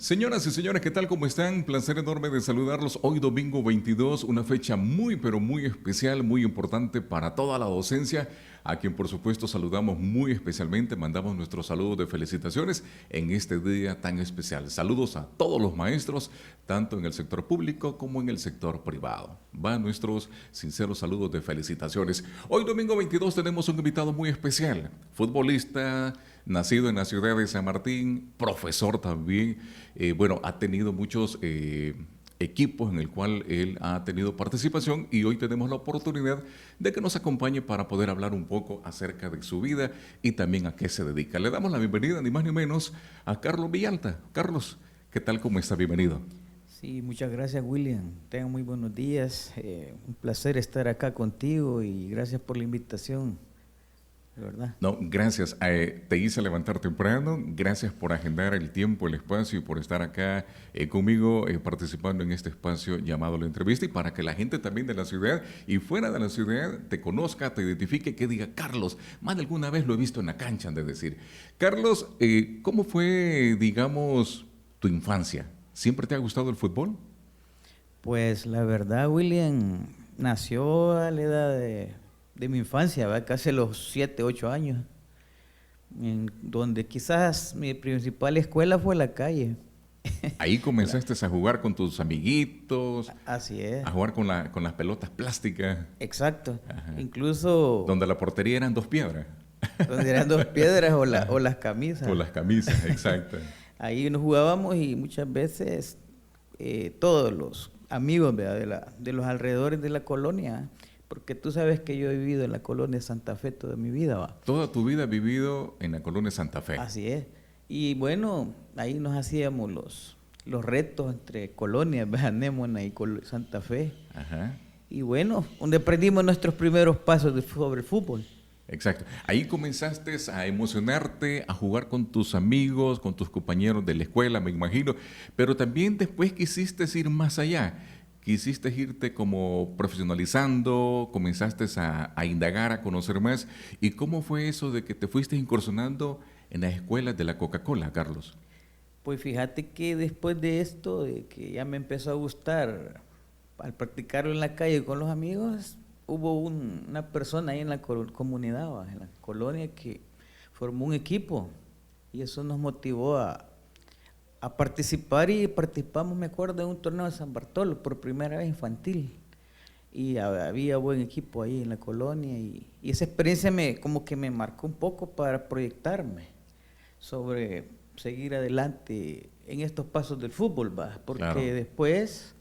Señoras y señores, ¿qué tal? ¿Cómo están? Placer enorme de saludarlos. Hoy domingo 22, una fecha muy pero muy especial, muy importante para toda la docencia, a quien por supuesto saludamos muy especialmente, mandamos nuestros saludos de felicitaciones en este día tan especial. Saludos a todos los maestros, tanto en el sector público como en el sector privado. Van nuestros sinceros saludos de felicitaciones. Hoy domingo 22 tenemos un invitado muy especial, futbolista, nacido en la ciudad de San Martín, profesor también. Bueno, ha tenido muchos equipos en el cual él ha tenido participación y hoy tenemos la oportunidad de que nos acompañe para poder hablar un poco acerca de su vida y también a qué se dedica. Le damos la bienvenida, ni más ni menos, a Carlos Villalta. Carlos, ¿qué tal? ¿Cómo está? Bienvenido. Sí, muchas gracias, William. Tengan muy buenos días. Un placer estar acá contigo y gracias por la invitación, de verdad. No, gracias. Te hice levantar temprano. Gracias por agendar el tiempo, el espacio y por estar acá conmigo participando en este espacio llamado La Entrevista y para que la gente también de la ciudad y fuera de la ciudad te conozca, te identifique, que diga, Carlos, más de alguna vez lo he visto en la cancha, han de decir. Carlos, ¿cómo fue, digamos, tu infancia? ¿Siempre te ha gustado el fútbol? Pues la verdad, William, nació a la edad de mi infancia, ¿verdad? Casi a los 7, 8 años, en donde quizás mi principal escuela fue la calle. Ahí comenzaste a jugar con tus amiguitos, Así es, a jugar con las pelotas plásticas. exacto. Ajá. Incluso Donde la portería eran dos piedras. donde eran dos piedras o las O camisas. las camisas, exacto. Ahí nos jugábamos y muchas veces todos los amigos, ¿verdad? de los alrededores de la colonia, porque tú sabes que yo he vivido en la colonia Santa Fe toda mi vida, ¿va? Toda tu vida has vivido en la colonia Santa Fe. Así es. Y bueno, ahí nos hacíamos los retos entre colonias, ¿verdad? Anémona y Santa Fe. Ajá. Y bueno, donde aprendimos nuestros primeros pasos sobre el fútbol. Exacto. Ahí comenzaste a emocionarte, a jugar con tus amigos, con tus compañeros de la escuela, me imagino, pero también después quisiste ir más allá. Quisiste irte como profesionalizando, comenzaste a indagar, a conocer más. ¿Y cómo fue eso de que te fuiste incursionando en las escuelas de la Coca-Cola, Carlos? Pues fíjate que después de esto, de que ya me empezó a gustar al practicarlo en la calle con los amigos, hubo una persona ahí en la comunidad, ¿va? En la colonia, que formó un equipo y eso nos motivó a participar y participamos, me acuerdo, en un torneo de San Bartolo por primera vez infantil y había buen equipo ahí en la colonia y esa experiencia como que me marcó un poco para proyectarme sobre seguir adelante en estos pasos del fútbol, ¿va? Porque Claro. después,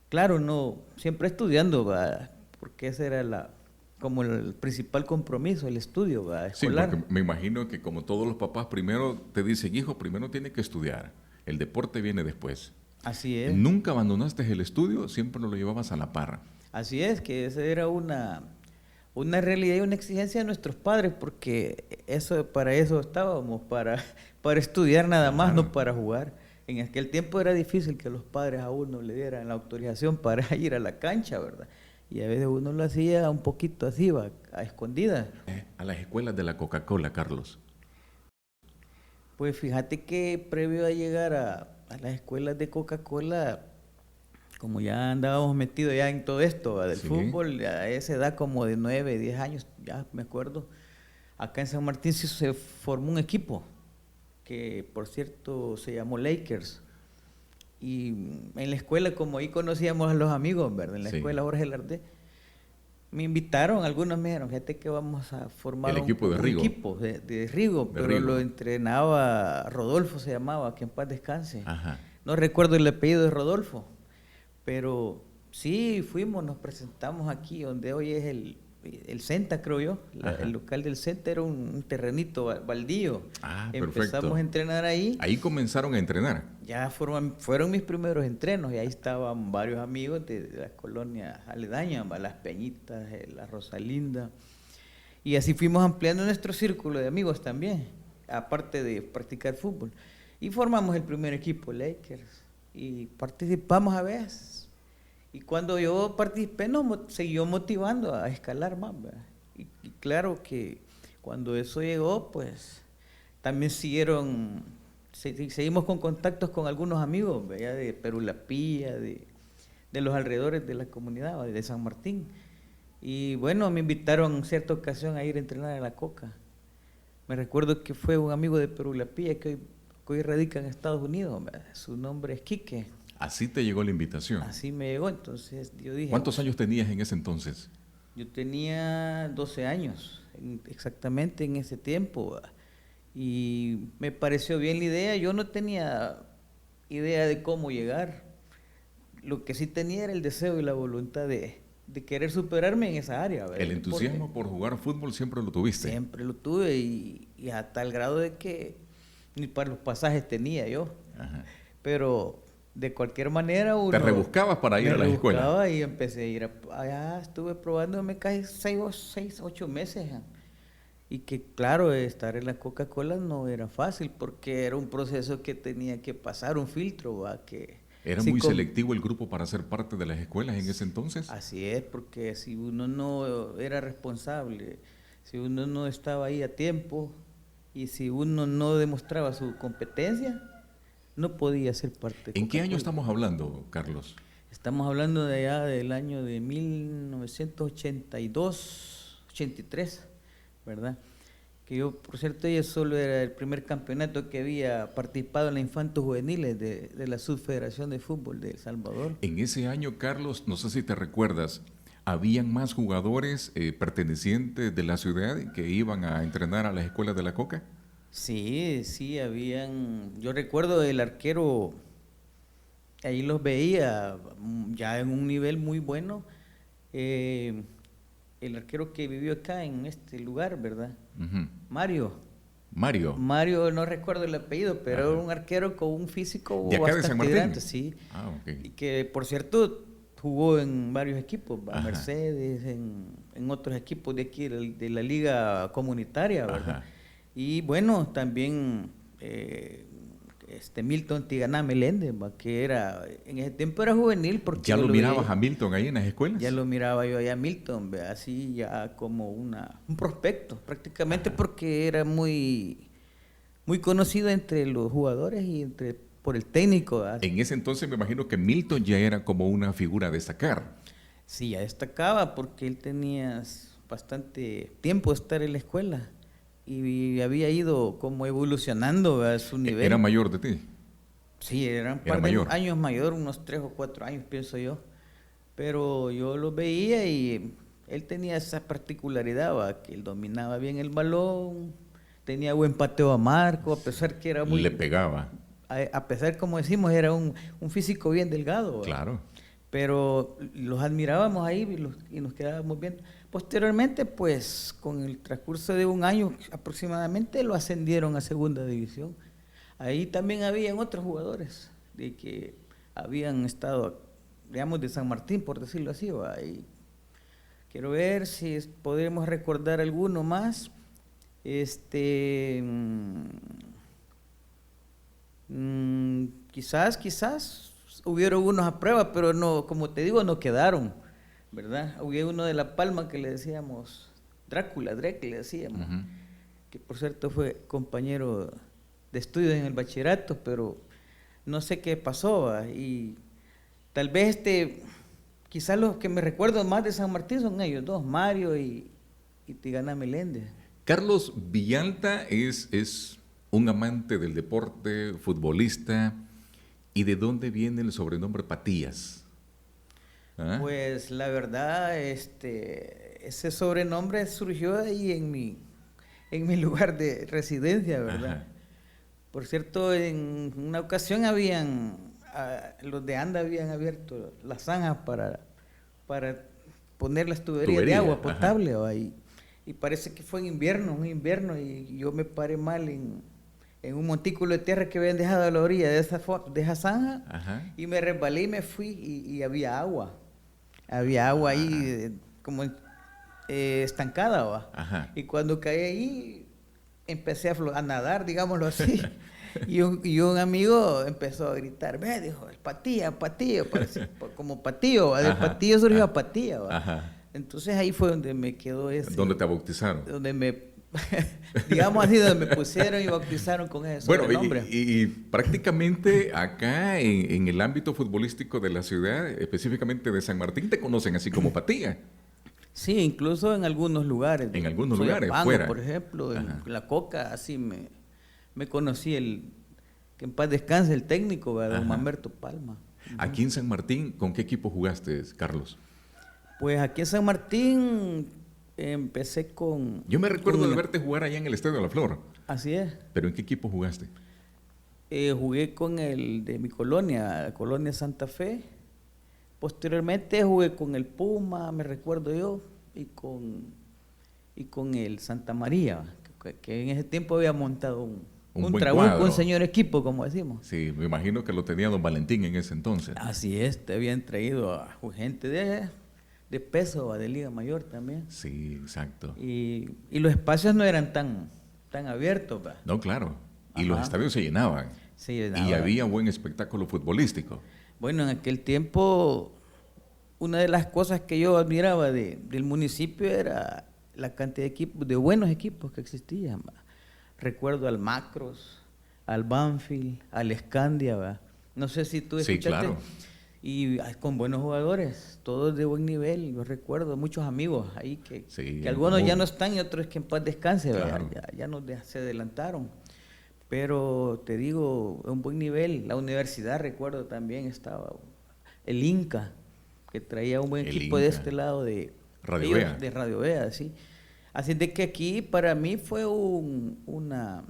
claro, no, siempre estudiando, ¿va? Porque ese era como el principal compromiso, el estudio, ¿va? Sí, Escolar. porque me imagino que como todos los papás primero te dicen, hijo, primero tiene que estudiar, el deporte viene después. Así es. Nunca abandonaste el estudio, siempre lo llevabas a la par. Así es, que esa era una realidad y una exigencia de nuestros padres, porque para eso estábamos, para estudiar nada más, Claro. no para jugar. En aquel tiempo era difícil que los padres a uno le dieran la autorización para ir a la cancha, ¿verdad? Y a veces uno lo hacía un poquito así, va, a escondidas. A las escuelas de la Coca-Cola, Carlos. Pues fíjate que previo a llegar a las escuelas de Coca-Cola, como ya andábamos metidos ya en todo esto, ¿va? Del Sí. fútbol, a esa edad como de 9, 10 años, ya me acuerdo, acá en San Martín se formó un equipo, que por cierto se llamó Lakers. Y en la escuela, como ahí conocíamos a los amigos, ¿verdad? En la Sí. escuela Jorge Lardé, me invitaron, algunos me dijeron, fíjate que vamos a formar El equipo de un Rigo. equipo de Rigo, De pero Rigo. lo entrenaba Rodolfo, se llamaba, que en paz descanse. Ajá. No recuerdo el apellido de Rodolfo, pero sí fuimos, nos presentamos aquí, donde hoy es el Centa, creo yo. Ajá. El local del Centa era un terrenito baldío. Ah, Empezamos perfecto. a entrenar ahí. Ahí comenzaron a entrenar. Ya fueron mis primeros entrenos y ahí estaban varios amigos de las colonias aledañas, ¿va? Las Peñitas, la Rosalinda. Y así fuimos ampliando nuestro círculo de amigos también, aparte de practicar fútbol. Y formamos el primer equipo, Lakers, y participamos a veces. Y cuando yo participé nos siguió motivando a escalar más, ¿verdad? Y claro que cuando eso llegó, pues también seguimos con contactos con algunos amigos, ¿verdad? De Perulapía, de los alrededores de la comunidad, ¿verdad? De San Martín. Y bueno, me invitaron en cierta ocasión a ir a entrenar a la Coca. Me recuerdo que fue un amigo de Perulapía que hoy radica en Estados Unidos, ¿verdad? Su nombre es Quique. Así te llegó la invitación. Así me llegó, entonces yo dije... ¿Cuántos años tenías en ese entonces? Yo tenía 12 años, exactamente en ese tiempo, ¿verdad? Y me pareció bien la idea. Yo no tenía idea de cómo llegar. Lo que sí tenía era el deseo y la voluntad de querer superarme en esa área, ¿verdad? El entusiasmo por jugar fútbol siempre lo tuviste. Siempre lo tuve y a tal grado de que ni para los pasajes tenía yo. Ajá. Pero de cualquier manera uno... Te rebuscabas para ir a la escuela. Me rebuscaba y empecé a ir allá. Estuve probándome casi 6, 8 meses. Y que claro, estar en la Coca-Cola no era fácil porque era un proceso que tenía que pasar, un filtro, ¿va? Que ¿Era muy selectivo el grupo para ser parte de las escuelas en ese entonces? Así es, porque si uno no era responsable, si uno no estaba ahí a tiempo y si uno no demostraba su competencia, no podía ser parte de ¿En qué año Coca-Cola. estamos hablando, Carlos? Estamos hablando de allá del año de 1982, 83, ¿verdad? Que yo, por cierto, yo solo era el primer campeonato que había participado en la infantos juveniles de la Subfederación de Fútbol de El Salvador. En ese año, Carlos, no sé si te recuerdas, ¿habían más jugadores pertenecientes de la ciudad que iban a entrenar a las escuelas de la Coca? Sí, habían, yo recuerdo el arquero, ahí los veía ya en un nivel muy bueno, el arquero que vivió acá en este lugar, ¿verdad? Uh-huh. Mario, no recuerdo el apellido, pero era un arquero con un físico ¿de acá de San Martín? Grande, sí. Ah, okay. Y que, por cierto, jugó en varios equipos, Ajá. Mercedes, en otros equipos de aquí, de la liga comunitaria, ¿verdad? Ajá. Y bueno, también Milton Tiganá Meléndez, que era, en ese tiempo era juvenil. Porque ¿Ya lo mirabas a Milton ahí en las escuelas? Ya lo miraba yo allá a Milton, así ya como un prospecto, prácticamente. Ajá. Porque era muy, muy conocido entre los jugadores y por el técnico, ¿verdad? En ese entonces me imagino que Milton ya era como una figura a destacar. Sí, ya destacaba porque él tenía bastante tiempo de estar en la escuela. Y había ido como evolucionando a su nivel. ¿Era mayor de ti? Sí, era un par de años mayor, unos 3 o 4 años, pienso yo. Pero yo lo veía y él tenía esa particularidad, ¿va? Que él dominaba bien el balón, tenía buen pateo a marco, a pesar que era muy... Le pegaba. A pesar, como decimos, era un físico bien delgado, ¿va? Claro. Pero los admirábamos ahí y nos quedábamos viendo. Posteriormente, pues, con el transcurso de un año aproximadamente, lo ascendieron a segunda división. Ahí también habían otros jugadores de que habían estado, digamos, de San Martín, por decirlo así. Ahí quiero ver si podemos recordar alguno más. Quizás hubieron unos a prueba, pero no, como te digo, no quedaron, ¿verdad? Hubo uno de La Palma que le decíamos Drake le decíamos, uh-huh. Que por cierto fue compañero de estudios en el bachillerato, pero no sé qué pasó, ¿va? Y tal vez quizás los que me recuerdo más de San Martín son ellos dos, Mario y Tiganá Meléndez. Carlos Villalta es un amante del deporte, futbolista. ¿Y de dónde viene el sobrenombre Patillas? ¿Ah? Pues la verdad, ese sobrenombre surgió ahí en mi lugar de residencia, ¿verdad? Ajá. Por cierto, en una ocasión los de ANDA habían abierto las zanjas para poner las tuberías de agua potable, y parece que fue en un invierno, y yo me paré mal en un montículo de tierra que habían dejado a la orilla de esa zanja. Ajá. Y me resbalé y me fui y había agua. Había agua ahí como estancada, ¿va? Ajá. Y cuando caí ahí empecé a nadar, digámoslo así. y un amigo empezó a gritar, ve, dijo, el Patilla, parece, como Patillo, ¿va? Del Patillo surgió a Patilla, ¿va? Ajá. Entonces ahí fue donde me quedó ese... ¿Dónde te bautizaron? Donde me digamos así, donde me pusieron y bautizaron con ese Bueno, sobrenombre. y prácticamente acá en el ámbito futbolístico de la ciudad, específicamente de San Martín, te conocen así como Patilla. Sí, incluso en algunos lugares. En algunos lugares, Soyapango, fuera. por ejemplo, en Ajá. La Coca, así me conocí que en paz descanse el técnico, ¿verdad? Don Ajá. Mamerto Palma. Aquí en San Martín, ¿con qué equipo jugaste, Carlos? Pues aquí en San Martín empecé con... Yo me recuerdo con de la- verte jugar allá en el Estadio de la Flor, Así es. pero ¿en qué equipo jugaste? Jugué con el de mi colonia, Colonia Santa Fe. Posteriormente jugué con el Puma, me recuerdo yo, y con el Santa María, que en ese tiempo había montado un buen trabuco, cuadro. un señor equipo, como decimos. Sí, me imagino que lo tenía don Valentín en ese entonces. Así es, te habían traído a gente de peso, de Liga Mayor también. Sí, exacto. Y los espacios no eran tan abiertos, ¿va? No, claro. Y los Ajá. estadios se llenaban. Se Y llenaba. había buen espectáculo futbolístico. Bueno, en aquel tiempo, una de las cosas que yo admiraba del municipio era la cantidad de equipos, de buenos equipos que existían, ¿va? Recuerdo al Macros, al Banfield, al Escandia, ¿va? No sé si tú Sí, escuchaste. claro. Y con buenos jugadores, todos de buen nivel. Yo recuerdo muchos amigos ahí Sí, que algunos muy- ya no están y otros que en paz descanse, ¿va? Claro. Ya se adelantaron. Pero te digo, un buen nivel. La universidad, recuerdo, también estaba. El Inca, que traía un buen El equipo de Inca. este lado de Radio ellos, Vea. de Radio Vea, sí. Así de que aquí para mí fue una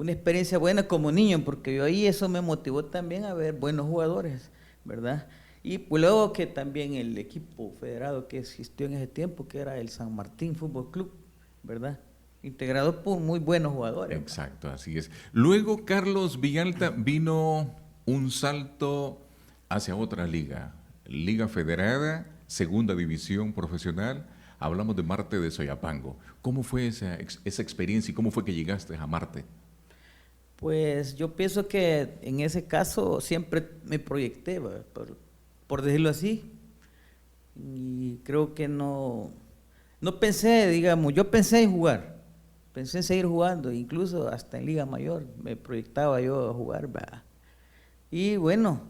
experiencia buena como niño, porque yo ahí eso me motivó también a ver buenos jugadores, ¿verdad? Y pues luego que también el equipo federado que existió en ese tiempo, que era el San Martín Fútbol Club, ¿verdad? Integrado por muy buenos jugadores. Exacto, así es. Luego, Carlos Villalta, vino un salto hacia otra liga. Liga Federada, Segunda División Profesional. Hablamos de Marte de Soyapango. ¿Cómo fue esa experiencia y cómo fue que llegaste a Marte? Pues yo pienso que en ese caso siempre me proyecté, ¿va? Por decirlo así. Y creo que no pensé, digamos, yo pensé en jugar, pensé en seguir jugando, incluso hasta en Liga Mayor me proyectaba yo a jugar, ¿va? Y bueno,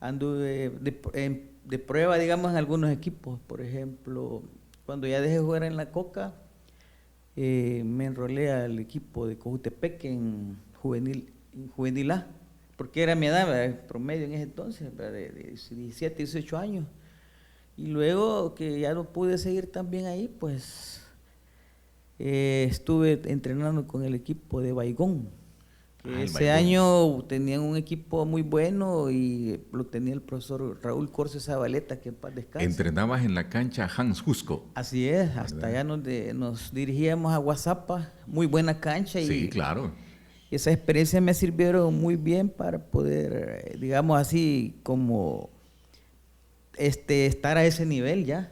anduve de prueba, digamos, en algunos equipos. Por ejemplo, cuando ya dejé de jugar en la Coca, me enrolé al equipo de Cojutepec en juvenil A, porque era mi edad, ¿verdad? Promedio en ese entonces, ¿verdad? De 17, 18 años. Y luego que ya no pude seguir también ahí, pues estuve entrenando con el equipo de Baigón. El Ese Baigón. año tenían un equipo muy bueno y lo tenía el profesor Raúl Corce Zabaleta, que en paz descanse. Entrenabas en la cancha Hans Jusco. Así es, hasta allá nos dirigíamos a Guazapa, muy buena cancha. Sí, Y claro. esa experiencia me sirvieron muy bien para poder, digamos así, como estar a ese nivel ya,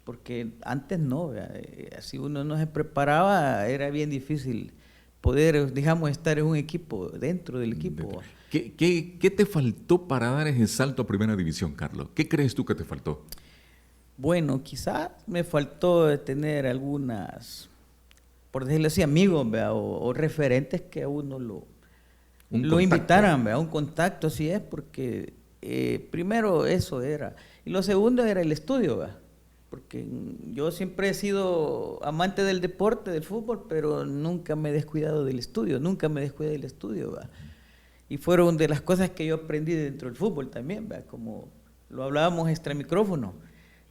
porque antes no, ¿verdad? Si uno no se preparaba era bien difícil poder, digamos, estar en un equipo, dentro del equipo. ¿Qué te faltó para dar ese salto a Primera División, Carlos? ¿Qué crees tú que te faltó? Bueno, quizás me faltó tener algunas, por decirlo así, amigos, ¿verdad? O referentes que a uno lo contacto. invitaran, ¿verdad? Un contacto, así es, porque primero eso era. Y lo segundo era el estudio, ¿verdad? Porque yo siempre he sido amante del deporte, del fútbol, pero nunca me he descuidado del estudio, ¿verdad? Y fueron de las cosas que yo aprendí dentro del fútbol también, ¿verdad? Como lo hablábamos extra micrófono,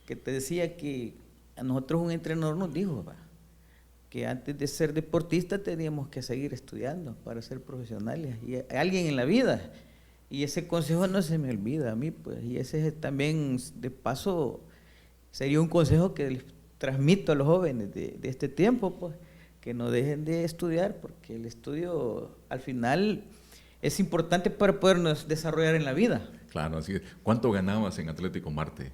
que te decía que a nosotros un entrenador nos dijo, ¿verdad?, que antes de ser deportista teníamos que seguir estudiando para ser profesionales y alguien en la vida. Y ese consejo no se me olvida a mí, pues, y ese también, de paso, sería un consejo que les transmito a los jóvenes de este tiempo, pues, que no dejen de estudiar, porque el estudio al final es importante para podernos desarrollar en la vida. Claro, así es. ¿Cuánto ganabas en Atlético Marte?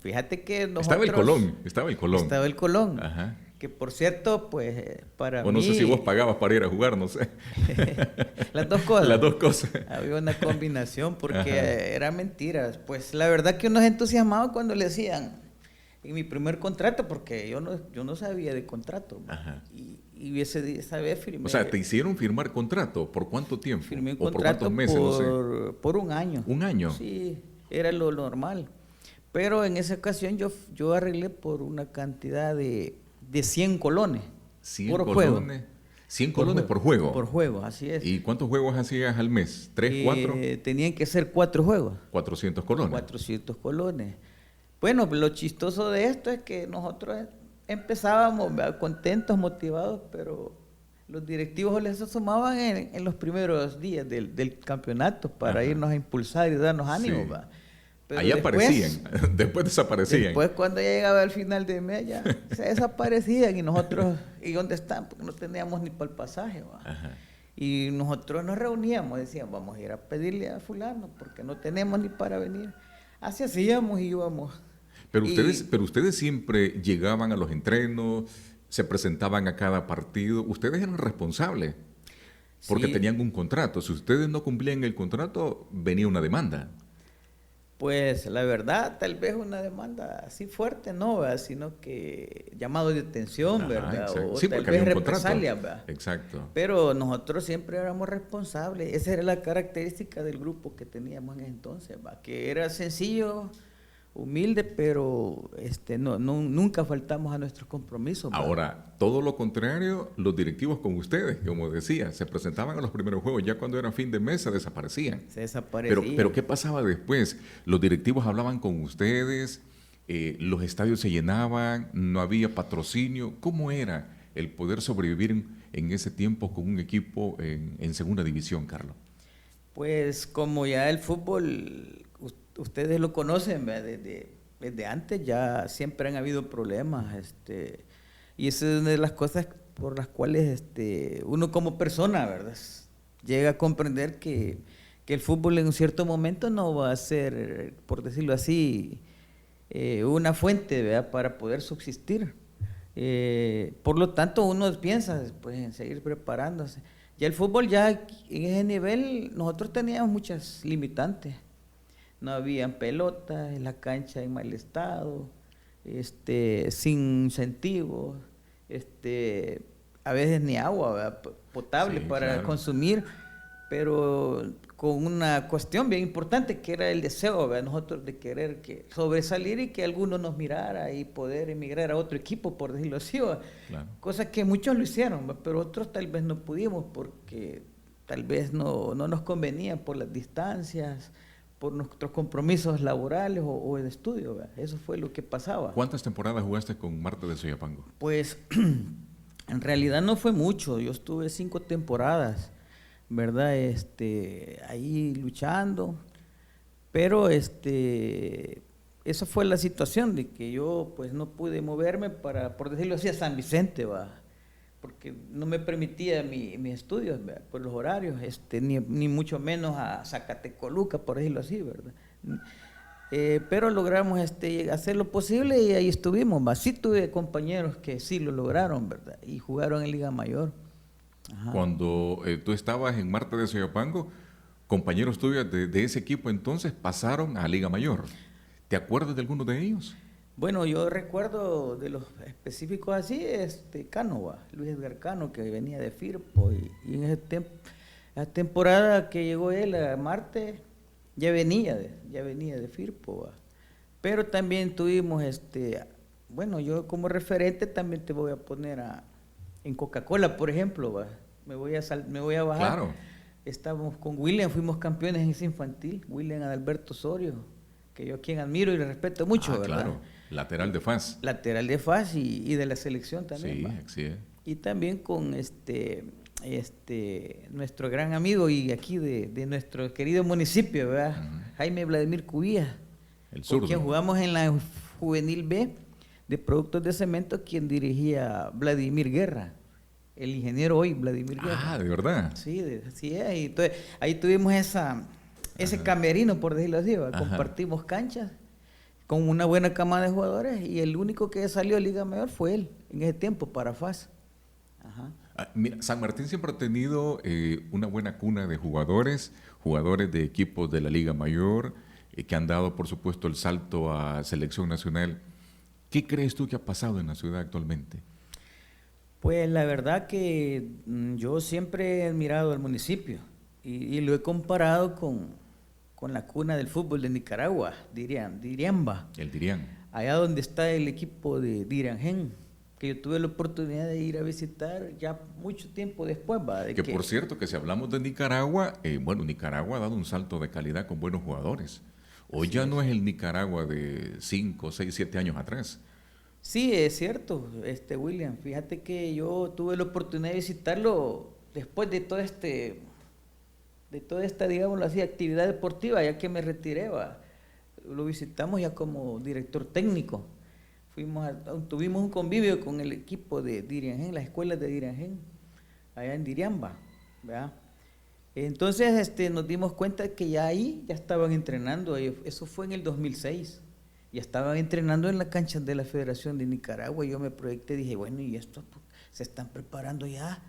Fíjate que nosotros... Estaba el Colón. Estaba el Colón. Ajá. Que por cierto, pues para O no mí... sé si vos pagabas para ir a jugar, no sé. Las dos cosas. Las dos cosas. Había una combinación porque Ajá. era mentira. Pues la verdad que uno se entusiasmaba cuando le decían, en mi primer contrato, porque yo no sabía de contrato. Ajá. Y esa vez firmé. O sea, ¿te hicieron firmar contrato? ¿Por cuánto tiempo? Firmé un ¿O por contrato cuántos meses? No sé. por un año. ¿Un año? Sí, era lo normal. Pero en esa ocasión yo arreglé por una cantidad de 100 colones. 100 por colones. juego. 100 colones por juego. Por juego, así es. ¿Y cuántos juegos hacías al mes? ¿3, 4? Tenían que ser 4 juegos. 400 colones. 400 colones. Bueno, lo chistoso de esto es que nosotros empezábamos, ¿verdad?, contentos, motivados, pero los directivos les asomaban en los primeros días del campeonato para irnos a impulsar y darnos ánimo. Sí. Pero ahí aparecían, después desaparecían. Después, cuando ya llegaba el final de mes, ya se desaparecían y nosotros, ¿y dónde están? Porque no teníamos ni para el pasaje. Ajá. Y nosotros nos reuníamos, decíamos, vamos a ir a pedirle a fulano porque no tenemos ni para venir. Así hacíamos y íbamos. Pero ustedes siempre llegaban a los entrenos, se presentaban a cada partido. Ustedes eran responsables porque Sí. tenían un contrato. Si ustedes no cumplían el contrato, venía una demanda. Pues la verdad, tal vez una demanda así fuerte, no, ¿verdad?, sino que llamado de atención, Ajá, ¿verdad? exacto. O Sí, tal porque vez había un contrato. represalias, ¿verdad? Exacto. Pero nosotros siempre éramos responsables. Esa era la característica del grupo que teníamos en ese entonces, ¿va?, que era sencillo, humilde, pero nunca faltamos a nuestros compromisos, ¿va? Ahora, todo lo contrario, los directivos con ustedes, como decía, se presentaban a los primeros juegos, ya cuando era fin de mes se desaparecían. Se desaparecía. Pero ¿qué pasaba después? Los directivos hablaban con ustedes, los estadios se llenaban, no había patrocinio. ¿Cómo era el poder sobrevivir en ese tiempo con un equipo en segunda división, Carlos? Pues como ya el fútbol, ustedes lo conocen, ¿verdad?, desde antes ya siempre han habido problemas, y esa es una de las cosas por las cuales uno como persona, ¿verdad?, llega a comprender que el fútbol en un cierto momento no va a ser, por decirlo así, una fuente, ¿verdad?, para poder subsistir. Por lo tanto, uno piensa pues, en seguir preparándose. Ya el fútbol, ya en ese nivel, nosotros teníamos muchas limitantes. No habían pelotas, en la cancha en mal estado, sin incentivos, a veces ni agua, ¿verdad?, potable, Sí, para claro. consumir, pero con una cuestión bien importante que era el deseo, ¿verdad?, nosotros de querer sobresalir y que alguno nos mirara y poder emigrar a otro equipo, por decirlo así, ¿verdad? Claro. Cosa que muchos lo hicieron, ¿verdad?, pero otros tal vez no pudimos porque tal vez no nos convenía por las distancias, por nuestros compromisos laborales o de estudio, ¿verdad? Eso fue lo que pasaba. ¿Cuántas temporadas jugaste con Marte de Soyapango? Pues en realidad no fue mucho, yo estuve 5 temporadas, ¿verdad? Ahí luchando, pero esa fue la situación de que yo pues no pude moverme para, por decirlo así, a San Vicente, ¿va?, porque no me permitía mis estudios, ¿verdad?, por los horarios, ni mucho menos a Zacatecoluca, por decirlo así, ¿verdad? Pero logramos hacer lo posible y ahí estuvimos, ¿va? Sí tuve compañeros que sí lo lograron, ¿verdad?, y jugaron en Liga Mayor. Ajá. Cuando tú estabas en Marte de Soyapango, compañeros tuyos de ese equipo entonces pasaron a Liga Mayor. ¿Te acuerdas de alguno de ellos? Bueno, yo recuerdo de los específicos así, Cano, ¿va?, Luis Edgar Cano, que venía de Firpo, y en la temporada que llegó él a Marte, ya venía de Firpo, ¿va? Pero también tuvimos, bueno, yo como referente también te voy a poner en Coca-Cola, por ejemplo, ¿va? Me voy a bajar. Claro. Estábamos con William, fuimos campeones en ese infantil, William Adalberto Osorio, que yo a quien admiro y le respeto mucho, ¿verdad? Claro, lateral de FAS. Lateral de FAS y de la selección también. Sí, ¿va? así es. Y también con nuestro gran amigo y aquí de nuestro querido municipio, ¿verdad? Jaime Vladimir Cubía, El con zurdo. quien jugamos en la Juvenil B de Productos de Cemento, quien dirigía Vladimir Guerra, el ingeniero hoy Vladimir Guerra. Ah, ¿de verdad? Sí, así es. Y entonces, ahí tuvimos ese camerino, por decirlo así, ¿va? Compartimos canchas con una buena cama de jugadores y el único que salió de Liga Mayor fue él en ese tiempo para FAS. Ajá. Mira, San Martín siempre ha tenido una buena cuna de jugadores de equipos de la Liga Mayor, que han dado, por supuesto, el salto a selección nacional. ¿Qué crees tú que ha pasado en la ciudad actualmente? Pues la verdad que yo siempre he admirado al municipio y lo he comparado con la cuna del fútbol de Nicaragua, Diriamba, El Dirián. allá donde está el equipo de Diriangén, que yo tuve la oportunidad de ir a visitar ya mucho tiempo después. Que por cierto, que si hablamos de Nicaragua, bueno, Nicaragua ha dado un salto de calidad con buenos jugadores. Hoy ya no es el Nicaragua de 5, 6, 7 años atrás. Sí, es cierto, William. Fíjate que yo tuve la oportunidad de visitarlo después de toda esta, digámoslo así, actividad deportiva, ya que me retiré, lo visitamos ya como director técnico. Tuvimos un convivio con el equipo de Diriangén, las escuelas de Diriangén, allá en Diriamba, ¿verdad? Entonces nos dimos cuenta que ya ahí ya estaban entrenando, eso fue en el 2006. Ya estaban entrenando en la cancha de la Federación de Nicaragua. Yo me proyecté y dije, bueno, y esto se están preparando ya,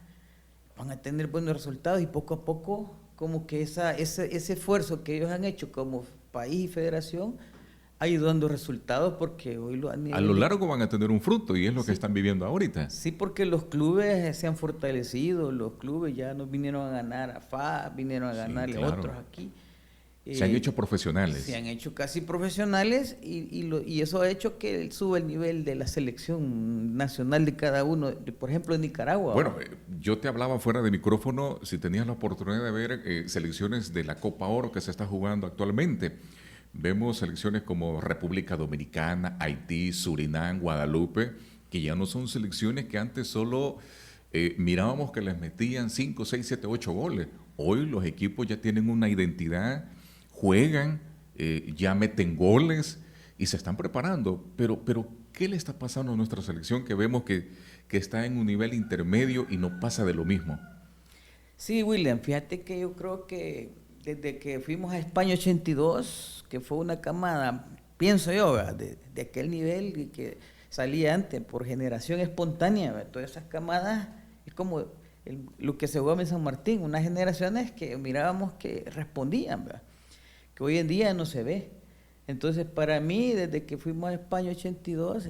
van a tener buenos resultados, y poco a poco como que ese esfuerzo que ellos han hecho como país y federación ha ido dando resultados, porque hoy a lo largo van a tener un fruto, y es lo que están viviendo ahorita. Sí, porque los clubes se han fortalecido, los clubes ya nos vinieron a ganar a FA, vinieron a ganarle a otros aquí. Se han hecho profesionales. Se han hecho casi profesionales, y eso ha hecho que suba el nivel de la selección nacional de cada uno, por ejemplo, en Nicaragua. Bueno, yo te hablaba fuera de micrófono, si tenías la oportunidad de ver selecciones de la Copa Oro que se está jugando actualmente. Vemos selecciones como República Dominicana, Haití, Surinam, Guadalupe, que ya no son selecciones que antes solo mirábamos que les metían 5, 6, 7, 8 goles. Hoy los equipos ya tienen una identidad, juegan, ya meten goles y se están preparando. Pero ¿qué le está pasando a nuestra selección, que vemos que está en un nivel intermedio y no pasa de lo mismo? Sí, William, fíjate que yo creo que desde que fuimos a España 82, que fue una camada, pienso yo, de aquel nivel y que salía antes por generación espontánea, todas esas camadas, es como lo que se jugaba en San Martín, unas generaciones que mirábamos que respondían, ¿verdad? Que hoy en día no se ve. Entonces, para mí, desde que fuimos a España 82,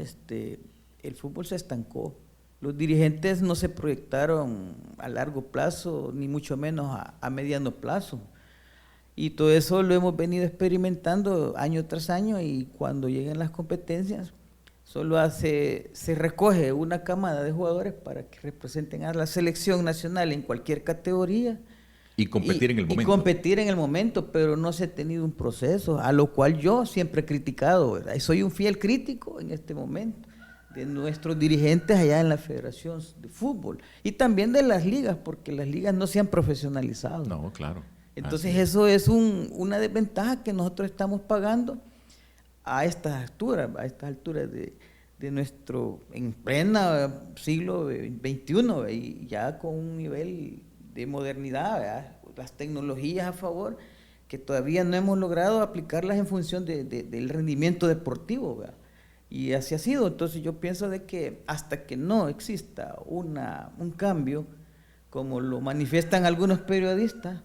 el fútbol se estancó. Los dirigentes no se proyectaron a largo plazo, ni mucho menos a mediano plazo. Y todo eso lo hemos venido experimentando año tras año, y cuando llegan las competencias, solo se recoge una camada de jugadores para que representen a la selección nacional en cualquier categoría. Y competir en el momento. Y competir en el momento, pero no se ha tenido un proceso, a lo cual yo siempre he criticado, ¿verdad? Y soy un fiel crítico en este momento de nuestros dirigentes allá en la Federación de Fútbol, y también de las ligas, porque las ligas no se han profesionalizado. No, claro. Entonces eso es una desventaja que nosotros estamos pagando a estas alturas de nuestro, en plena siglo XXI, y ya con un nivel de modernidad, ¿verdad? Las tecnologías a favor, que todavía no hemos logrado aplicarlas en función del rendimiento deportivo, ¿verdad? Y así ha sido. Entonces yo pienso de que hasta que no exista un cambio, como lo manifiestan algunos periodistas,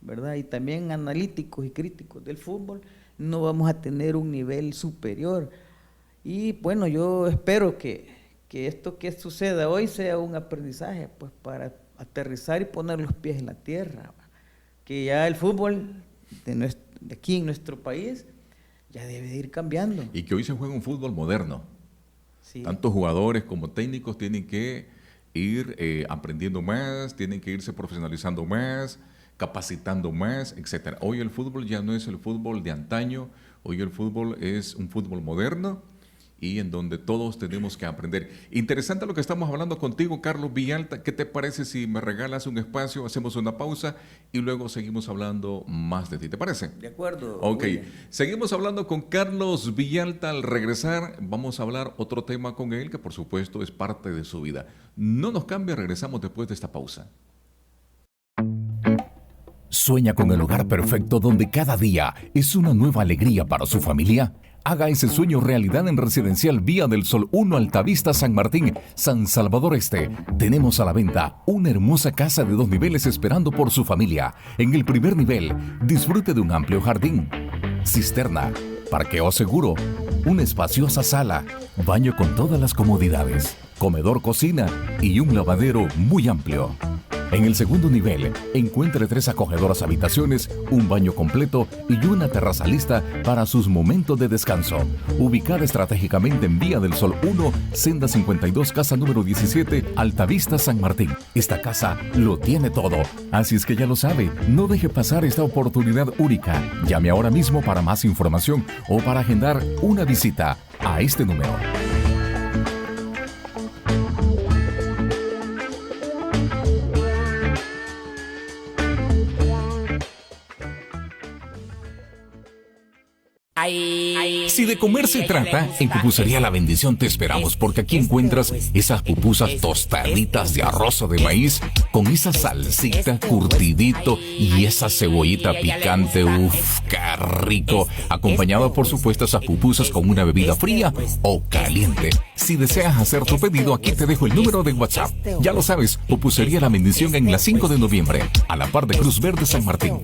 ¿verdad? Y también analíticos y críticos del fútbol, no vamos a tener un nivel superior. Y bueno, yo espero que esto que suceda hoy sea un aprendizaje, pues, para aterrizar y poner los pies en la tierra, que ya el fútbol de aquí en nuestro país ya debe de ir cambiando. Y que hoy se juega un fútbol moderno. Sí. Tanto jugadores como técnicos tienen que ir aprendiendo más, tienen que irse profesionalizando más, capacitando más, etcétera. Hoy el fútbol ya no es el fútbol de antaño, hoy el fútbol es un fútbol moderno, y en donde todos tenemos que aprender. Interesante lo que estamos hablando contigo, Carlos Villalta. ¿Qué te parece si me regalas un espacio, hacemos una pausa y luego seguimos hablando más de ti? ¿Te parece? De acuerdo. Ok, seguimos hablando con Carlos Villalta. Al regresar vamos a hablar otro tema con él que por supuesto es parte de su vida. No nos cambie, regresamos después de esta pausa. ¿Sueña con el hogar perfecto donde cada día es una nueva alegría para su familia? Haga ese sueño realidad en Residencial Vía del Sol 1 Altavista San Martín, San Salvador Este. Tenemos a la venta una hermosa casa de 2 niveles esperando por su familia. En el primer nivel, disfrute de un amplio jardín, cisterna, parqueo seguro, una espaciosa sala, baño con todas las comodidades, comedor, cocina y un lavadero muy amplio. En el segundo nivel, encuentre 3 acogedoras habitaciones, un baño completo y una terraza lista para sus momentos de descanso. Ubicada estratégicamente en Vía del Sol 1, Senda 52, casa número 17, Altavista, San Martín. Esta casa lo tiene todo, así es que ya lo sabe, no deje pasar esta oportunidad única. Llame ahora mismo para más información o para agendar una visita a este número. Si de comer se trata, en Pupusería La Bendición te esperamos, porque aquí encuentras esas pupusas tostaditas de arroz o de maíz con esa salsita curtidito y esa cebollita picante. ¡Uf, qué rico! Acompañado, por supuesto, esas pupusas con una bebida fría o caliente. Si deseas hacer tu pedido, aquí te dejo el número de WhatsApp. Ya lo sabes, Pupusería La Bendición en la 5 de noviembre, a la par de Cruz Verde San Martín.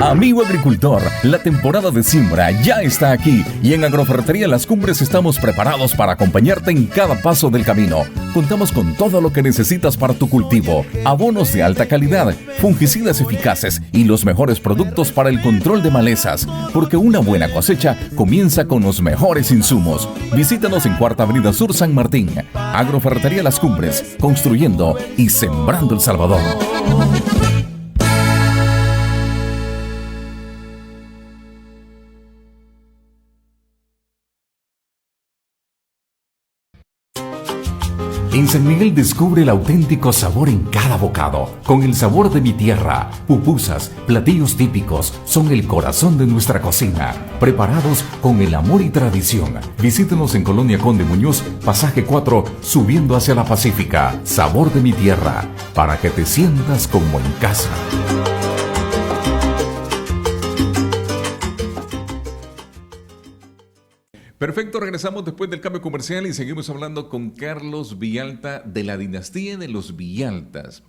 Amigo agricultor, la temporada de siembra ya está aquí y en Agroferretería Las Cumbres estamos preparados para acompañarte en cada paso del camino. Contamos con todo lo que necesitas para tu cultivo, abonos de alta calidad, fungicidas eficaces y los mejores productos para el control de malezas, porque una buena cosecha comienza con los mejores insumos. Visítanos en Cuarta Avenida Sur, San Martín. Agroferretería Las Cumbres, construyendo y sembrando El Salvador. En San Miguel descubre el auténtico sabor en cada bocado, con el sabor de mi tierra. Pupusas, platillos típicos, son el corazón de nuestra cocina, preparados con el amor y tradición. Visítenos en Colonia Conde Muñoz, pasaje 4, subiendo hacia la Pacífica. Sabor de mi tierra, para que te sientas como en casa. Perfecto, regresamos después del cambio comercial y seguimos hablando con Carlos Villalta de la dinastía de los Villaltas.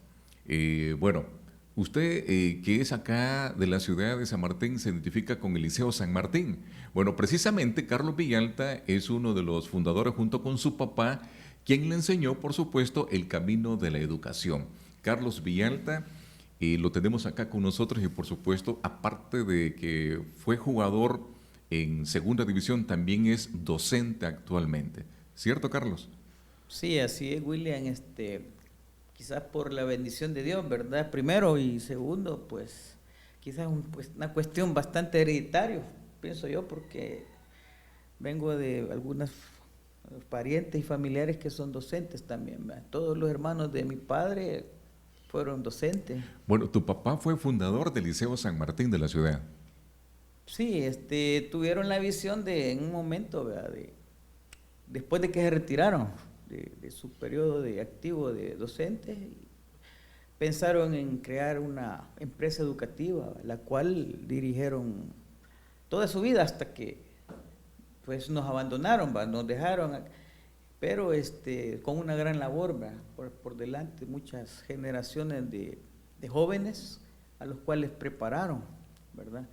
Bueno, usted que es acá de la ciudad de San Martín se identifica con el Liceo San Martín. Bueno, precisamente Carlos Villalta es uno de los fundadores junto con su papá, quien le enseñó, por supuesto, el camino de la educación. Carlos Villalta lo tenemos acá con nosotros y, por supuesto, aparte de que fue jugador en segunda división, también es docente actualmente. ¿Cierto, Carlos? Sí, así es, William. Quizás por la bendición de Dios, ¿verdad? Primero, y segundo, pues quizás una cuestión bastante hereditaria, pienso yo, porque vengo de algunos parientes y familiares que son docentes también, ¿verdad? Todos los hermanos de mi padre fueron docentes. Bueno, tu papá fue fundador del Liceo San Martín de la ciudad. Sí, tuvieron la visión de, en un momento, ¿verdad? Después de que se retiraron de su periodo de activo de docentes, pensaron en crear una empresa educativa, la cual dirigieron toda su vida hasta que pues nos abandonaron, ¿verdad? Nos dejaron, pero con una gran labor, ¿verdad? Por delante, muchas generaciones de jóvenes a los cuales prepararon, ¿verdad?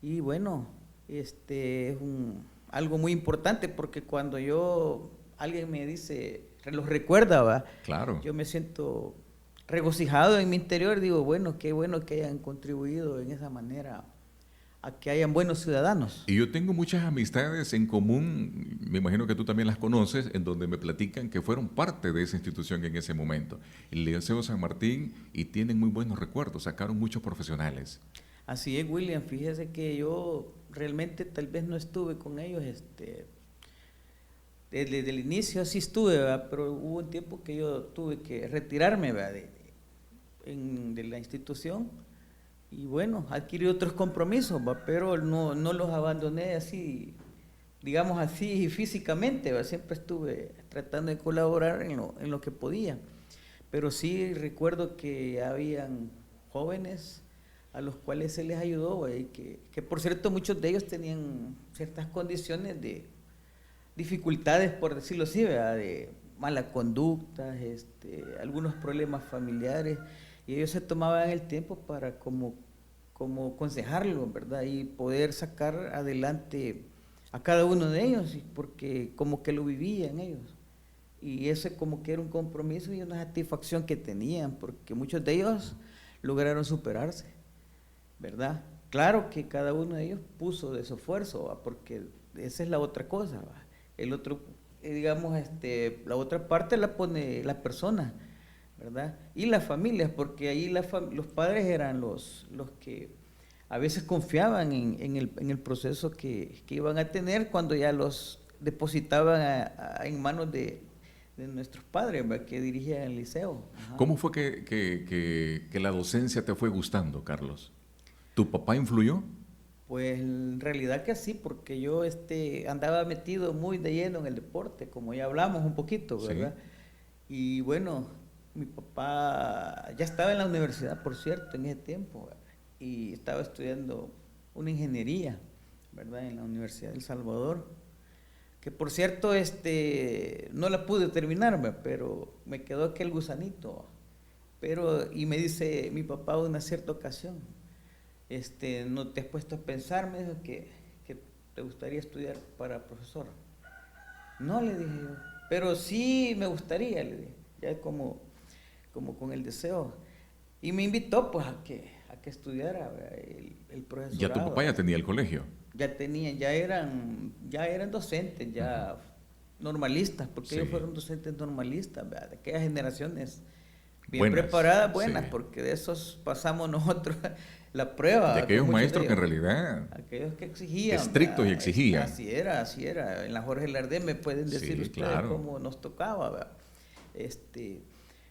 Y bueno, es algo muy importante, porque cuando alguien me dice, los recuerda, ¿va? Claro. Yo me siento regocijado en mi interior, digo, bueno que hayan contribuido en esa manera a que hayan buenos ciudadanos. Y yo tengo muchas amistades en común, me imagino que tú también las conoces, en donde me platican que fueron parte de esa institución en ese momento, el Liceo San Martín, y tienen muy buenos recuerdos, sacaron muchos profesionales. Así es, William. Fíjese que yo realmente tal vez no estuve con ellos, desde el inicio sí estuve, ¿verdad? Pero hubo un tiempo que yo tuve que retirarme, ¿verdad? de la institución, y bueno, adquirí otros compromisos, ¿verdad? Pero no los abandoné así, digamos así, físicamente, ¿verdad? Siempre estuve tratando de colaborar en lo que podía, pero sí recuerdo que habían jóvenes a los cuales se les ayudó, y que por cierto muchos de ellos tenían ciertas condiciones de dificultades, por decirlo así, ¿verdad? De mala conducta, algunos problemas familiares, y ellos se tomaban el tiempo para como como aconsejarlos, ¿verdad? Y poder sacar adelante a cada uno de ellos, porque como que lo vivían ellos. Y ese como que era un compromiso y una satisfacción que tenían, porque muchos de ellos lograron superarse, ¿verdad? Claro que cada uno de ellos puso de su esfuerzo, ¿va? Porque esa es la otra cosa, ¿va? El otro, digamos, la otra parte la pone la persona, ¿verdad? Y las familias, porque ahí los padres eran los que a veces confiaban en el proceso que iban a tener cuando ya los depositaban en manos de nuestros padres, ¿verdad? Que dirigían el liceo. Ajá. ¿Cómo fue que la docencia te fue gustando, Carlos? ¿Tu papá influyó? Pues en realidad que sí, porque yo andaba metido muy de lleno en el deporte, como ya hablamos un poquito, ¿verdad? Sí. Y bueno, mi papá ya estaba en la universidad, por cierto, en ese tiempo, ¿verdad? Y estaba estudiando una ingeniería, ¿verdad? En la Universidad de El Salvador, que por cierto no la pude terminar, ¿verdad? Pero me quedó aquel gusanito. Y me dice mi papá en una cierta ocasión, ¿no te has puesto a pensar? Me dijo que te gustaría estudiar para profesor. No, le dije yo, pero sí me gustaría, le dije, ya como con el deseo. Y me invitó pues a que estudiara el profesorado. ¿Ya tu papá ya tenía el colegio? Ya eran docentes, ya normalistas, porque Sí. ellos fueron docentes normalistas, ¿verdad? De aquellas generaciones bien Buenas, preparadas, buenas, sí. porque de esos pasamos nosotros la prueba. De aquellos maestros que en ellos, realidad... aquellos que exigían. Estrictos ¿verdad? y exigían. Así era. En la Jorge Lardé me pueden decir Sí, ustedes claro. cómo nos tocaba, ¿verdad?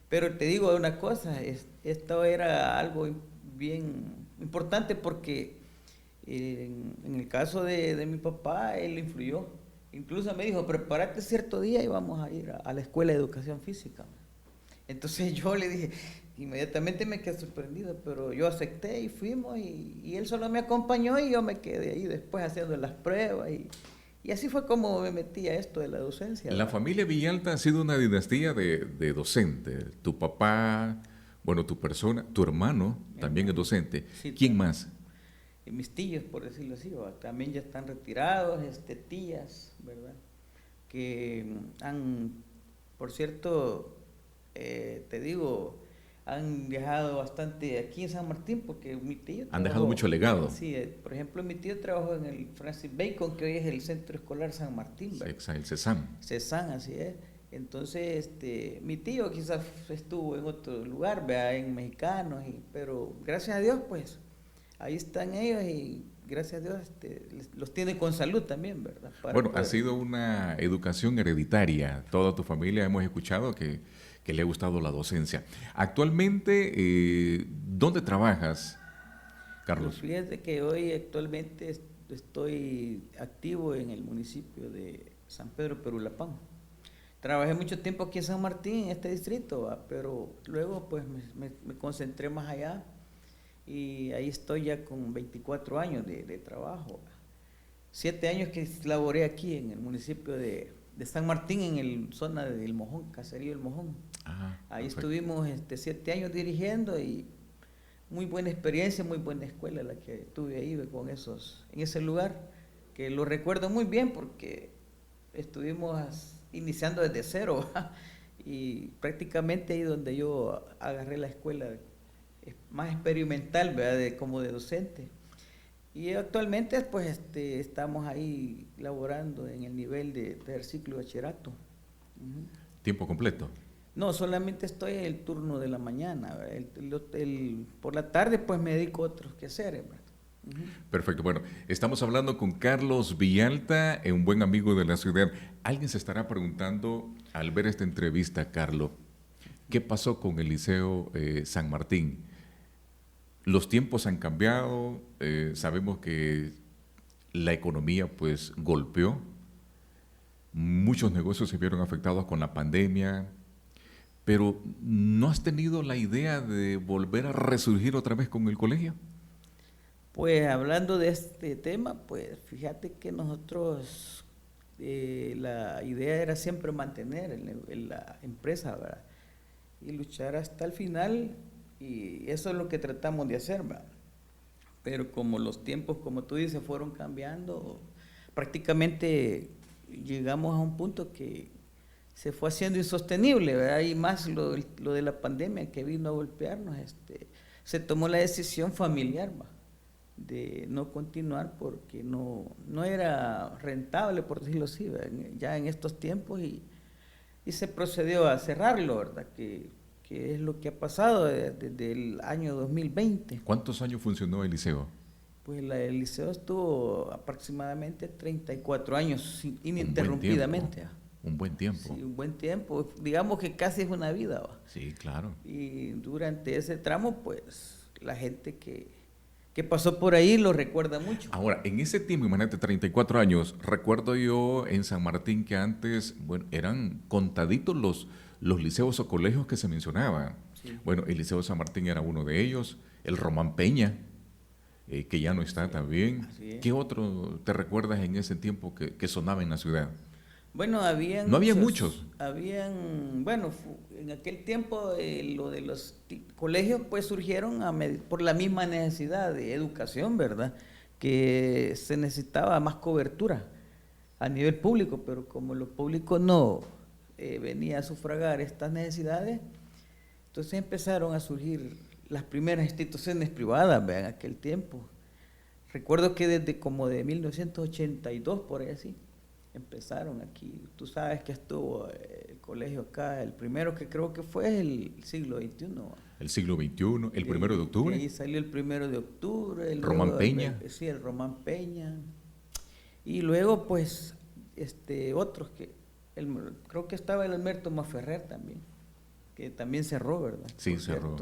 Pero te digo una cosa, esto era algo bien importante porque en el caso de mi papá, él influyó. Incluso me dijo, prepárate cierto día y vamos a ir a la escuela de educación física. Entonces yo le dije, inmediatamente me quedé sorprendido, pero yo acepté y fuimos y él solo me acompañó y yo me quedé ahí después haciendo las pruebas y así fue como me metí a esto de la docencia. La familia Villalta ha sido una dinastía de docentes. Tu papá, bueno, tu persona, tu hermano también es docente. Sí, ¿Quién más? Y mis tíos, por decirlo así, ¿verdad? También ya están retirados, tías, ¿verdad? Que han, por cierto, te digo, han viajado bastante aquí en San Martín porque mi tío Han dejado mucho legado. Sí, por ejemplo, mi tío trabajó en el Francis Bacon, que hoy es el Centro Escolar San Martín, ¿verdad? El CESAM. CESAM, así es. Entonces, mi tío quizás estuvo en otro lugar, ¿verdad? En Mexicanos, pero gracias a Dios, pues, ahí están ellos y gracias a Dios los tiene con salud también, ¿verdad? Bueno, ha sido una educación hereditaria. Toda tu familia hemos escuchado que le ha gustado la docencia. Actualmente, ¿dónde trabajas, Carlos? Pues fíjate que hoy actualmente estoy activo en el municipio de San Pedro Perulapán. Trabajé mucho tiempo aquí en San Martín, en este distrito, ¿va? Pero luego pues me concentré más allá y ahí estoy ya con 24 años de trabajo. 7 años que laboré aquí en el municipio de San Martín, en el zona del Mojón, Caserío del Mojón. Ahí perfecto. Estuvimos 7 años dirigiendo y muy buena experiencia, muy buena escuela la que tuve ahí en ese lugar, que lo recuerdo muy bien porque estuvimos iniciando desde cero y prácticamente ahí donde yo agarré la escuela más experimental, ¿verdad? Como de docente. Y actualmente pues estamos ahí laborando en el nivel de tercer ciclo de bachillerato. ¿Tiempo completo? No, solamente estoy en el turno de la mañana. Por la tarde pues me dedico a otros quehaceres, ¿verdad? Perfecto. Bueno, estamos hablando con Carlos Villalta, un buen amigo de la ciudad. Alguien se estará preguntando al ver esta entrevista, Carlos, ¿qué pasó con el Liceo San Martín? Los tiempos han cambiado, sabemos que la economía pues golpeó, muchos negocios se vieron afectados con la pandemia, pero ¿no has tenido la idea de volver a resurgir otra vez con el colegio? Pues hablando de este tema, pues fíjate que nosotros la idea era siempre mantener la empresa, ¿verdad? Y luchar hasta el final, y eso es lo que tratamos de hacer, ¿verdad? pero como los tiempos, como tú dices, fueron cambiando, prácticamente llegamos a un punto que se fue haciendo insostenible, ¿verdad? Y más lo de la pandemia que vino a golpearnos, se tomó la decisión familiar, ¿va?, de no continuar porque no era rentable, por decirlo así, ¿verdad?, ya en estos tiempos, y se procedió a cerrarlo, ¿verdad?, que es lo que ha pasado desde el año 2020. ¿Cuántos años funcionó el liceo? Pues el liceo estuvo aproximadamente 34 años ininterrumpidamente. Un buen tiempo. Sí, un buen tiempo. Digamos que casi es una vida, ¿va? Sí, claro. Y durante ese tramo, pues, la gente que pasó por ahí lo recuerda mucho. Ahora, en ese tiempo, imagínate, 34 años, recuerdo yo en San Martín que antes, bueno, eran contaditos los liceos o colegios que se mencionaban. Sí. Bueno, el Liceo de San Martín era uno de ellos, el Román Peña, que ya no está también. ¿Qué otro te recuerdas en ese tiempo que sonaba en la ciudad? Bueno, no había muchos. Bueno, en aquel tiempo lo de los colegios pues surgieron por la misma necesidad de educación, ¿verdad? Que se necesitaba más cobertura a nivel público, pero como lo público no venía a sufragar estas necesidades, entonces empezaron a surgir las primeras instituciones privadas, ¿verdad?, en aquel tiempo. Recuerdo que desde como de 1982, por ahí así, empezaron aquí. Tú sabes que estuvo el colegio acá, el primero que creo que fue el siglo XXI. El siglo XXI, el 1 de octubre. Y salió el 1 de octubre. Román Peña. Sí, el Román Peña. Y luego, pues, otros que, creo que estaba el Alberto Maferrer también, que también cerró, ¿verdad? Sí, cerró.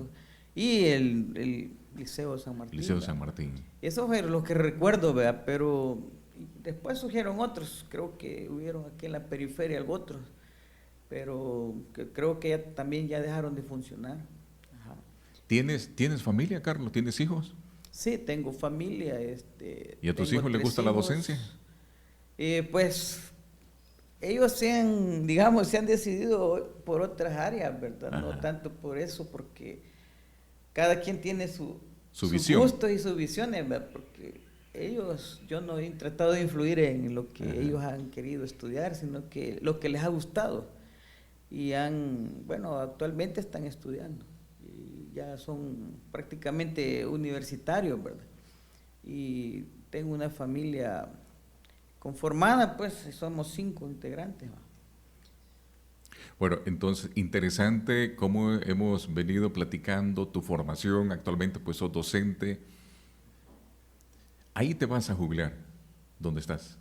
Y el Liceo San Martín. Liceo San Martín. Esos fueron los que recuerdo, ¿verdad? Pero después surgieron otros, creo que hubieron aquí en la periferia algo otros, pero que creo que también ya dejaron de funcionar. Ajá. ¿Tienes familia, Carlos? ¿Tienes hijos? Sí, tengo familia. ¿Y a tus hijos les gusta la docencia? Pues ellos se han decidido por otras áreas, ¿verdad? Ajá. No tanto por eso, porque cada quien tiene su visión, gustos y sus visiones, ¿verdad? Porque yo no he tratado de influir en lo que ellos han querido estudiar, sino que lo que les ha gustado. Y actualmente están estudiando. Y ya son prácticamente universitarios, ¿verdad? Y tengo una familia conformada, pues somos 5 integrantes, ¿va? Bueno, entonces, interesante cómo hemos venido platicando tu formación. Actualmente, pues, sos docente. Ahí te vas a jubilar. ¿Dónde estás?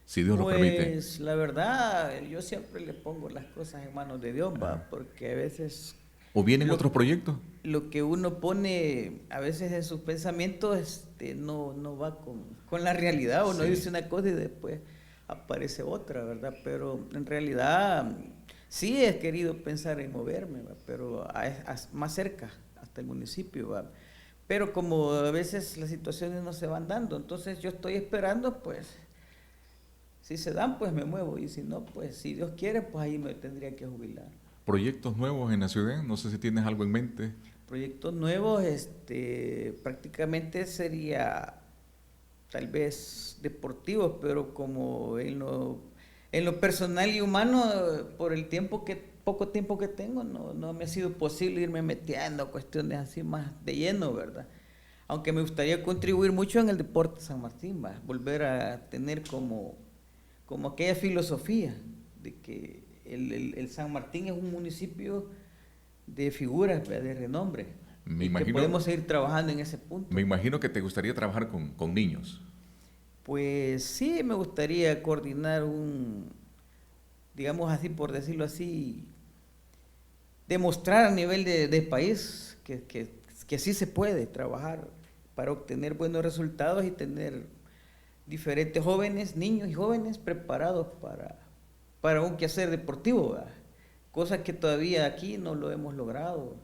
Si Dios lo permite. Pues, la verdad, yo siempre le pongo las cosas en manos de Dios, ¿va? Porque a veces... ¿O vienen otros proyectos? Lo que uno pone a veces en sus pensamientos no va con la realidad. Uno dice una cosa y después aparece otra, ¿verdad? Pero en realidad sí he querido pensar en moverme, ¿va? Pero más cerca, hasta el municipio, ¿va? Pero como a veces las situaciones no se van dando, entonces yo estoy esperando, pues, si se dan, pues me muevo, y si no, pues, si Dios quiere, pues ahí me tendría que jubilar. ¿Proyectos nuevos en la ciudad? No sé si tienes algo en mente. Proyectos nuevos, prácticamente sería tal vez deportivos, pero como en lo personal y humano, por el poco tiempo que tengo, no me ha sido posible irme metiendo a cuestiones así más de lleno, ¿verdad? Aunque me gustaría contribuir mucho en el deporte de San Martín, ¿va? Volver a tener como aquella filosofía de que el San Martín es un municipio de figuras, de renombre. Que podemos seguir trabajando en ese punto. Me imagino que te gustaría trabajar con niños. Pues sí, me gustaría coordinar digamos así, por decirlo así, demostrar a nivel de país que sí se puede trabajar para obtener buenos resultados y tener diferentes jóvenes, niños y jóvenes preparados para un quehacer deportivo, ¿verdad? Cosa que todavía aquí no lo hemos logrado.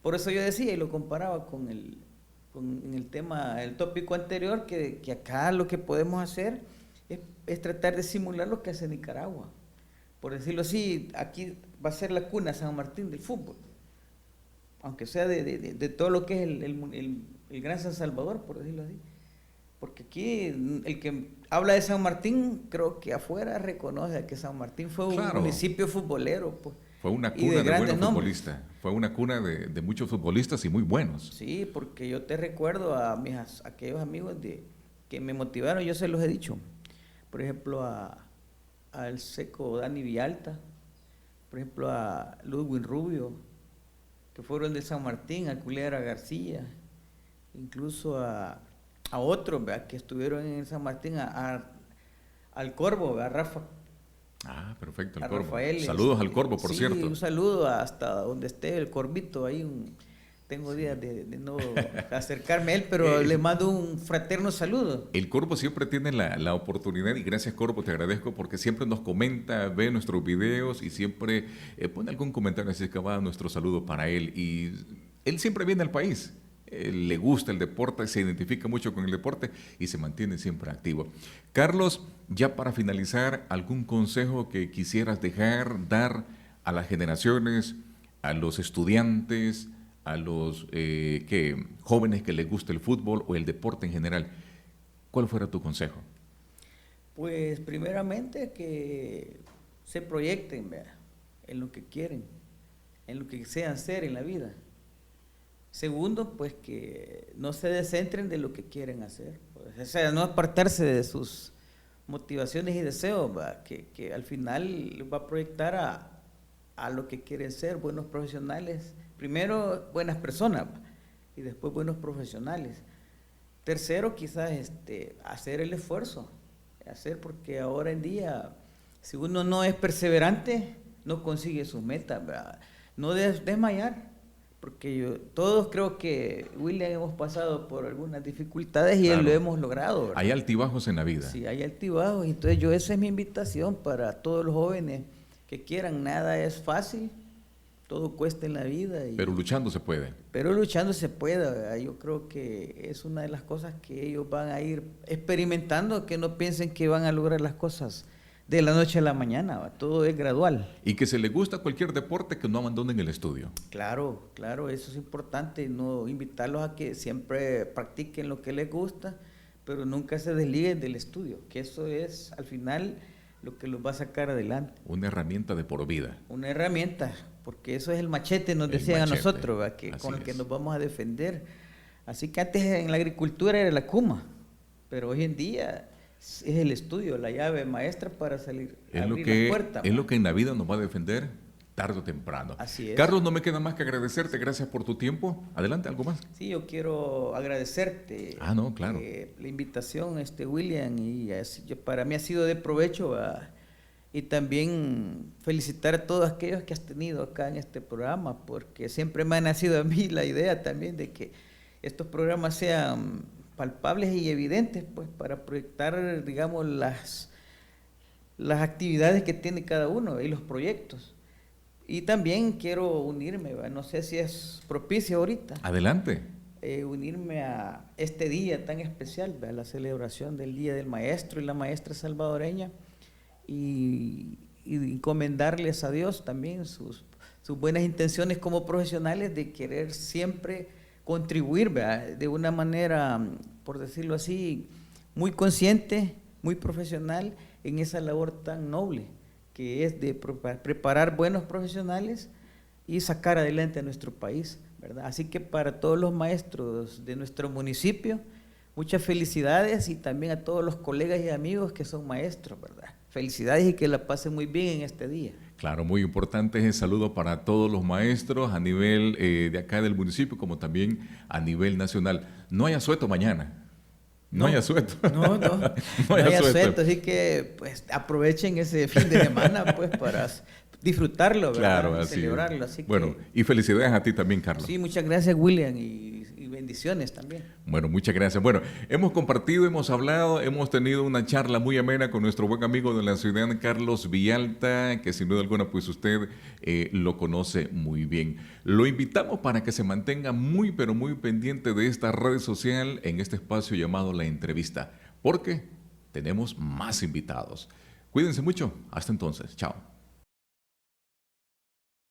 Por eso yo decía y lo comparaba con el tema, el tópico anterior, que acá lo que podemos hacer es tratar de simular lo que hace Nicaragua. Por decirlo así, aquí va a ser la cuna San Martín del fútbol. aunque sea de todo lo que es el Gran San Salvador, por decirlo así. Porque aquí el que habla de San Martín, creo que afuera reconoce que San Martín fue un municipio futbolero. Pues, fue una cuna de buenos futbolistas. Fue una cuna de muchos futbolistas y muy buenos. Sí, porque yo te recuerdo a aquellos amigos que me motivaron, yo se los he dicho. Por ejemplo, al Seco Dani Villalta, por ejemplo, a Ludwig Rubio, que fueron de San Martín, a Culebra García, incluso a otros, ¿verdad?, que estuvieron en San Martín, al Corvo, ¿verdad?, Rafa. Ah, perfecto, el a Corvo. Rafael, Saludos al Corvo, por cierto. Un saludo hasta donde esté el Corvito, ahí tengo días de no acercarme a él, pero le mando un fraterno saludo. El Corvo siempre tiene la oportunidad, y gracias, Corvo, te agradezco, porque siempre nos comenta, ve nuestros videos y siempre pone algún comentario, así que va nuestro saludo para él. Y él siempre viene al país. Le gusta el deporte, se identifica mucho con el deporte y se mantiene siempre activo. Carlos, ya para finalizar, ¿algún consejo que quisieras dar a las generaciones, a los estudiantes, a los jóvenes que les gusta el fútbol o el deporte en general? ¿Cuál fuera tu consejo? Pues primeramente que se proyecten, ¿verdad?, en lo que quieren, en lo que desean ser en la vida. Segundo, pues que no se descentren de lo que quieren hacer, pues, o sea, no apartarse de sus motivaciones y deseos, que al final va a proyectar a lo que quieren ser, buenos profesionales, primero buenas personas y después buenos profesionales. Tercero, quizás hacer el esfuerzo, porque ahora en día, si uno no es perseverante, no consigue sus metas, ¿verdad? No desmayar. Porque todos creo que, William, hemos pasado por algunas dificultades y claro, lo hemos logrado, ¿verdad? Hay altibajos en la vida. Sí, hay altibajos. Entonces esa es mi invitación para todos los jóvenes que quieran. Nada es fácil, todo cuesta en la vida. Pero luchando se puede. Pero luchando se puede, ¿verdad? Yo creo que es una de las cosas que ellos van a ir experimentando, que no piensen que van a lograr las cosas de la noche a la mañana, ¿va? Todo es gradual. Y que se les gusta cualquier deporte, que no abandonen el estudio. Claro, eso es importante, no invitarlos a que siempre practiquen lo que les gusta, pero nunca se desliguen del estudio, que eso es al final lo que los va a sacar adelante. Una herramienta de por vida. Una herramienta, porque eso es el machete, nos decían a nosotros, ¿va?, que con el que nos vamos a defender. Así que antes en la agricultura era la cuma, pero hoy en día es el estudio, la llave maestra para salir, abrir la puerta. Es lo que en la vida nos va a defender tarde o temprano. Así es. Carlos, no me queda más que agradecerte, gracias por tu tiempo. Adelante, ¿algo más? Sí, yo quiero agradecerte. No, claro. La invitación, William, y para mí ha sido de provecho, y también felicitar a todos aquellos que has tenido acá en este programa, porque siempre me ha nacido a mí la idea también de que estos programas sean palpables y evidentes, pues, para proyectar, digamos, las actividades que tiene cada uno y los proyectos. Y también quiero unirme, no sé si es propicio ahorita. Adelante. Unirme a este día tan especial, a la celebración del Día del Maestro y la Maestra Salvadoreña, y encomendarles a Dios también sus buenas intenciones como profesionales de querer siempre contribuir, ¿verdad?, de una manera, por decirlo así, muy consciente, muy profesional en esa labor tan noble que es de preparar buenos profesionales y sacar adelante a nuestro país, ¿verdad? Así que para todos los maestros de nuestro municipio, muchas felicidades, y también a todos los colegas y amigos que son maestros, ¿verdad? Felicidades y que la pasen muy bien en este día. Claro, muy importante ese saludo para todos los maestros a nivel de acá del municipio, como también a nivel nacional. No hay asueto mañana. No hay asueto. No hay asueto, así que pues aprovechen ese fin de semana pues para disfrutarlo, ¿verdad? Claro, así celebrarlo. Así bueno, y felicidades a ti también, Carlos. Sí, muchas gracias, William, y bendiciones también. Bueno, muchas gracias. Bueno, hemos compartido, hemos hablado, hemos tenido una charla muy amena con nuestro buen amigo de la ciudad, Carlos Villalta, que sin duda alguna pues usted lo conoce muy bien. Lo invitamos para que se mantenga muy pero muy pendiente de esta red social en este espacio llamado La Entrevista, porque tenemos más invitados. Cuídense mucho. Hasta entonces. Chao.